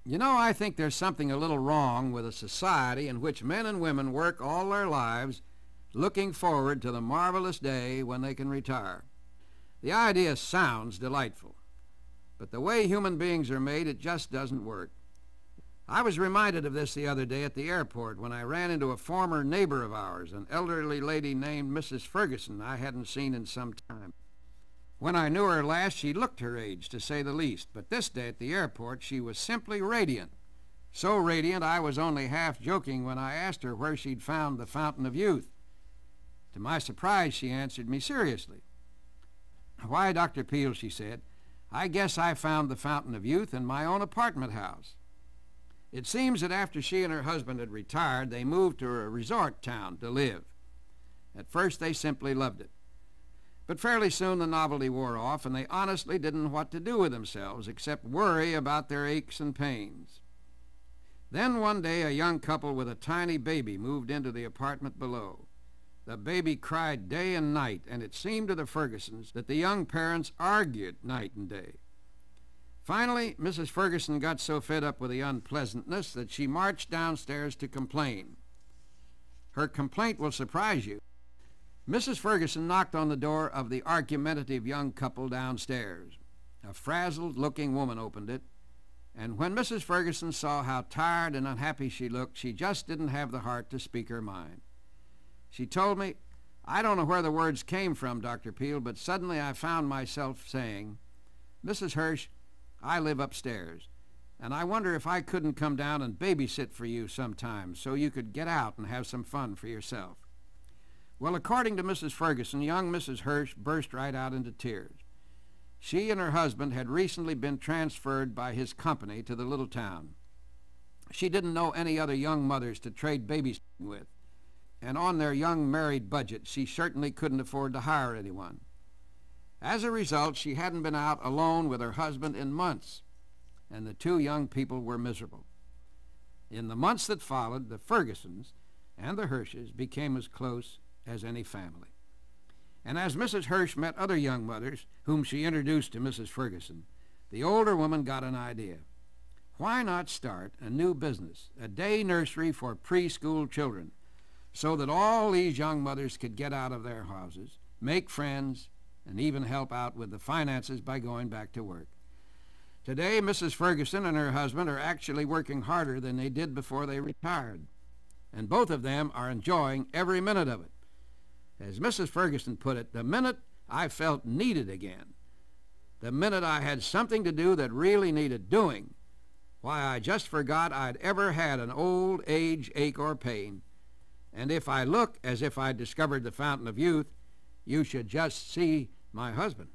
You know, I think there's something a little wrong with a society in which men and women work all their lives looking forward to the marvelous day when they can retire. The idea sounds delightful, but the way human beings are made, it just doesn't work. I was reminded of this the other day at the airport when I ran into a former neighbor of ours, an elderly lady named Mrs. Ferguson I hadn't seen in some time. When I knew her last, she looked her age, to say the least, but this day at the airport she was simply radiant. So radiant I was only half joking when I asked her where she'd found the fountain of youth. To my surprise, she answered me seriously. "Why, Dr. Peale," she said, "I guess I found the fountain of youth in my own apartment house." It seems that after she and her husband had retired, they moved to a resort town to live. At first, they simply loved it. But fairly soon the novelty wore off, and they honestly didn't know what to do with themselves except worry about their aches and pains. Then one day a young couple with a tiny baby moved into the apartment below. The baby cried day and night, and it seemed to the Fergusons that the young parents argued night and day. Finally, Mrs. Ferguson got so fed up with the unpleasantness that she marched downstairs to complain. Her complaint will surprise you. Mrs. Ferguson knocked on the door of the argumentative young couple downstairs. A frazzled-looking woman opened it, and when Mrs. Ferguson saw how tired and unhappy she looked, she just didn't have the heart to speak her mind. She told me, "I don't know where the words came from, Dr. Peale, but suddenly I found myself saying, 'Mrs. Hirsch, I live upstairs, and I wonder if I couldn't come down and babysit for you sometime so you could get out and have some fun for yourself.'" Well, according to Mrs. Ferguson, young Mrs. Hirsch burst right out into tears. She and her husband had recently been transferred by his company to the little town. She didn't know any other young mothers to trade babysitting with, and on their young married budget, she certainly couldn't afford to hire anyone. As a result, she hadn't been out alone with her husband in months, and the two young people were miserable. In the months that followed, the Fergusons and the Hirsches became as close as any family. And as Mrs. Hirsch met other young mothers, whom she introduced to Mrs. Ferguson, the older woman got an idea. Why not start a new business, a day nursery for preschool children, so that all these young mothers could get out of their houses, make friends, and even help out with the finances by going back to work. Today, Mrs. Ferguson and her husband are actually working harder than they did before they retired, and both of them are enjoying every minute of it. As Mrs. Ferguson put it, the minute I felt needed again, the minute I had something to do that really needed doing, why, I just forgot I'd ever had an old age ache or pain. And if I look as if I'd discovered the fountain of youth, you should just see my husband.